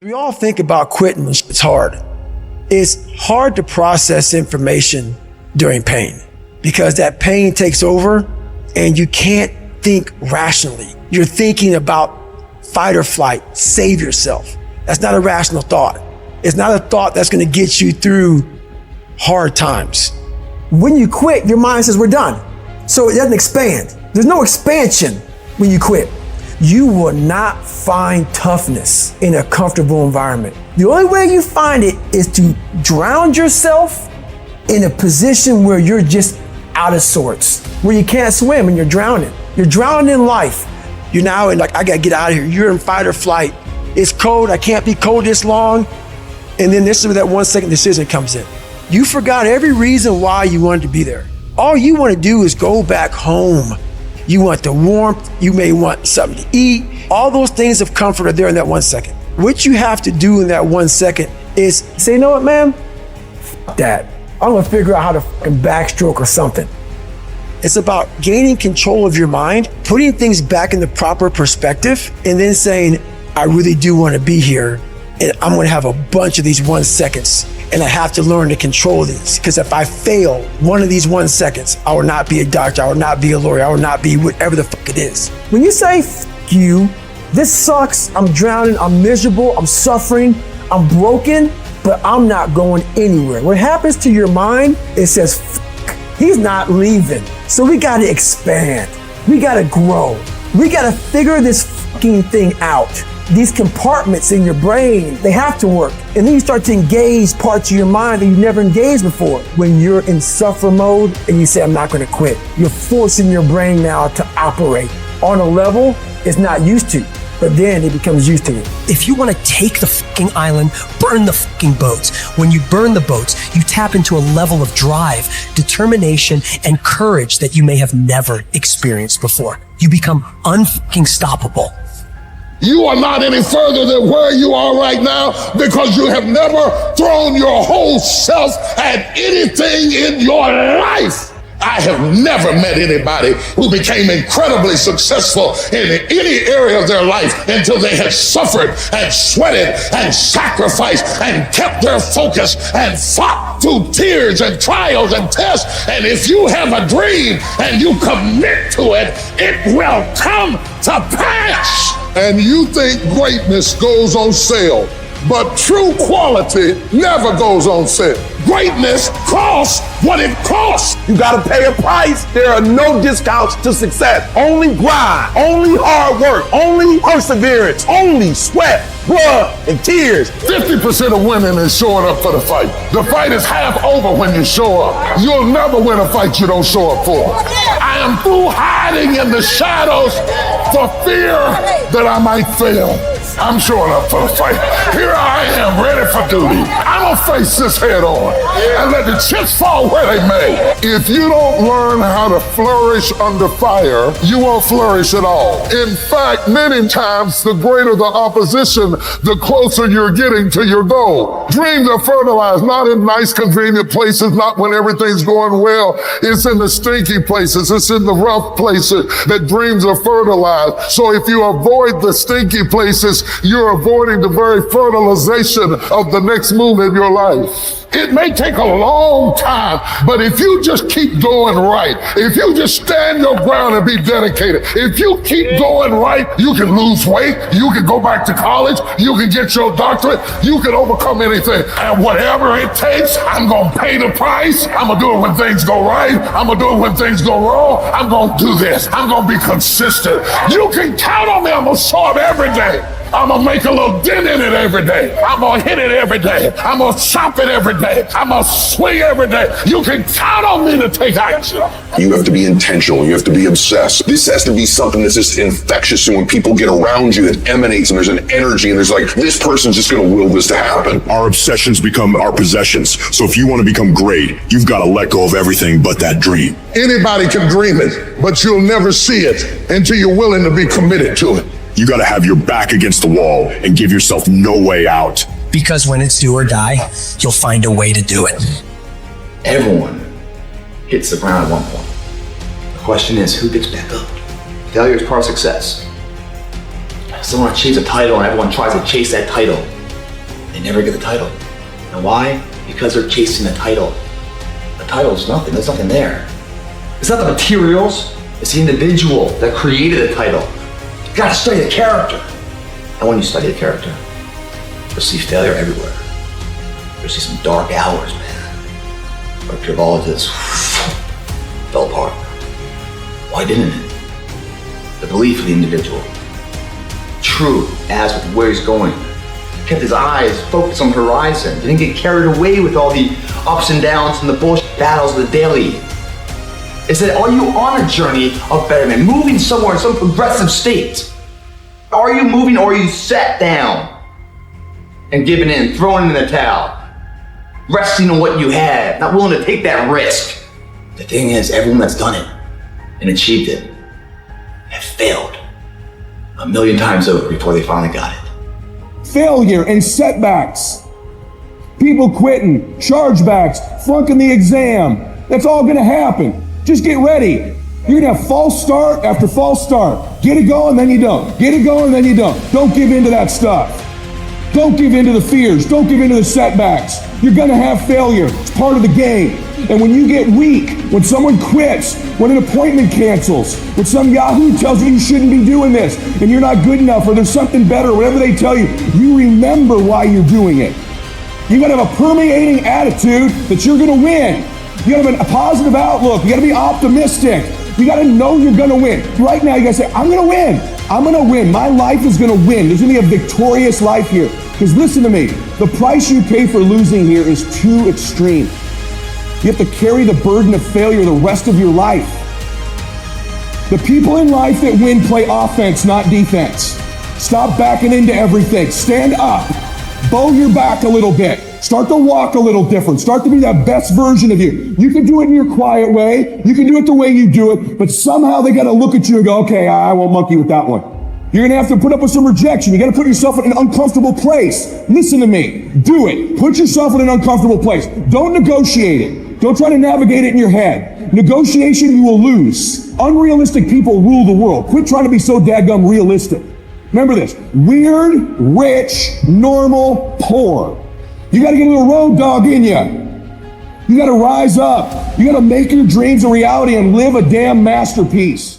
We all think about quitting when it's hard. It's hard to process information during pain because that pain takes over and you can't think rationally. You're thinking about fight or flight, save yourself. That's not a rational thought. It's not a thought that's going to get you through hard times. When you quit, your mind says we're done. So it doesn't expand. There's no expansion when you quit. You will not find toughness in a comfortable environment. The only way you find it is to drown yourself in a position where you're just out of sorts, where you can't swim and you're drowning. You're drowning in life. You're now in I gotta get out of here. You're in fight or flight. It's cold, I can't be cold this long. And then this is where that 1 second decision comes in. You forgot every reason why you wanted to be there. All you want to do is go back home. You want the warmth, you may want something to eat. All those things of comfort are there in that 1 second. What you have to do in that 1 second is say, you know what, man? F that. I'm gonna figure out how to fucking backstroke or something. It's about gaining control of your mind, putting things back in the proper perspective, and then saying, I really do want to be here, and I'm gonna have a bunch of these 1 seconds, and I have to learn to control these, because if I fail one of these 1 seconds, I will not be a doctor, I will not be a lawyer, I will not be whatever the fuck it is. When you say, f you, this sucks, I'm drowning, I'm miserable, I'm suffering, I'm broken, but I'm not going anywhere. What happens to your mind, it says, f he's not leaving. So we gotta expand, we gotta grow, we gotta figure this fucking thing out. These compartments in your brain, they have to work. And then you start to engage parts of your mind that you've never engaged before. When you're in suffer mode and you say, I'm not gonna quit, you're forcing your brain now to operate on a level it's not used to, but then it becomes used to it. If you wanna take the fucking island, burn the fucking boats. When you burn the boats, you tap into a level of drive, determination, and courage that you may have never experienced before. You become unfucking stoppable. You are not any further than where you are right now because you have never thrown your whole self at anything in your life. I have never met anybody who became incredibly successful in any area of their life until they had suffered and sweated and sacrificed and kept their focus and fought through tears and trials and tests. And if you have a dream and you commit to it, it will come to pass. And you think greatness goes on sale, but true quality never goes on sale. Greatness costs what it costs. You gotta pay a price. There are no discounts to success. Only grind, only hard work, only perseverance, only sweat, blood, and tears. 50% of winning is showing up for the fight. The fight is half over when you show up. You'll never win a fight you don't show up for. I am through hiding in the shadows for fear that I might fail. I'm showing up for the fight. Here I am, ready for duty. I'm gonna face this head on and let the chips fall where they may. If you don't learn how to flourish under fire, you won't flourish at all. In fact, many times, the greater the opposition, the closer you're getting to your goal. Dreams are fertilized, not in nice, convenient places, not when everything's going well. It's in the stinky places, it's in the rough places that dreams are fertilized. So if you avoid the stinky places, you're avoiding the very fertilization of the next move in your life. It may take a long time, but if you just keep going right, if you just stand your ground and be dedicated, if you keep going right, you can lose weight, you can go back to college, you can get your doctorate, you can overcome anything. And whatever it takes, I'm gonna pay the price. I'm gonna do it when things go right. I'm gonna do it when things go wrong. I'm gonna do this. I'm gonna be consistent. You can count on me. I'm gonna show up every day. I'm gonna make a little dent in it every day. I'm gonna hit it every day. I'm gonna chop it every day. I'm gonna swing every day. You can count on me to take action. You have to be intentional. You have to be obsessed. This has to be something that's just infectious. And when people get around you, it emanates and there's an energy and there's like, this person's just gonna will this to happen. Our obsessions become our possessions. So if you want to become great, you've got to let go of everything but that dream. Anybody can dream it, but you'll never see it until you're willing to be committed to it. You got to have your back against the wall and give yourself no way out. Because when it's do or die, you'll find a way to do it. Everyone hits the ground at one point. The question is, who gets back up? Failure is part of success. Someone achieves a title and everyone tries to chase that title. they never get the title. And why? Because they're chasing a title. The title is nothing, there's nothing there. It's not the materials, it's the individual that created the title. You gotta study the character. And when you study the character, you'll see failure everywhere. You'll see some dark hours, man. Where pure all of this fell apart. Why didn't it? The belief of the individual. True as with where he's going. Kept his eyes focused on the horizon. Didn't get carried away with all the ups and downs and the bullshit battles of the daily. It said, are you on a journey of betterment? Moving somewhere in some progressive state? Are you moving or are you sat down and giving in, throwing in the towel? Resting on what you have, not willing to take that risk. The thing is, everyone that's done it and achieved it have failed 1,000,000 times over before they finally got it. Failure and setbacks. People quitting, chargebacks, flunking the exam. That's all gonna happen. Just get ready. You're gonna have false start after false start. Get it going, then you don't. Get it going, then you don't. Don't give in to that stuff. Don't give in to the fears. Don't give in to the setbacks. You're gonna have failure. It's part of the game. And when you get weak, when someone quits, when an appointment cancels, when some Yahoo tells you you shouldn't be doing this, and you're not good enough, or there's something better, whatever they tell you, you remember why you're doing it. You gotta have a permeating attitude that you're gonna win. You gotta have a positive outlook. You gotta be optimistic. You gotta know you're gonna win. Right now, you gotta say, I'm gonna win. I'm gonna win. My life is gonna win. There's gonna be a victorious life here. Because listen to me, the price you pay for losing here is too extreme. You have to carry the burden of failure the rest of your life. The people in life that win play offense, not defense. Stop backing into everything. Stand up. Bow your back a little bit. Start to walk a little different. Start to be that best version of you. You can do it in your quiet way. You can do it the way you do it. But somehow they got to look at you and go, okay, I won't monkey with that one. You're going to have to put up with some rejection. You got to put yourself in an uncomfortable place. Listen to me. Do it. Put yourself in an uncomfortable place. Don't negotiate it. Don't try to navigate it in your head. Negotiation, you will lose. Unrealistic people rule the world. Quit trying to be so dadgum realistic. Remember this. Weird, rich, normal, poor. You got to get a little road dog in you. You got to rise up. You got to make your dreams a reality and live a damn masterpiece.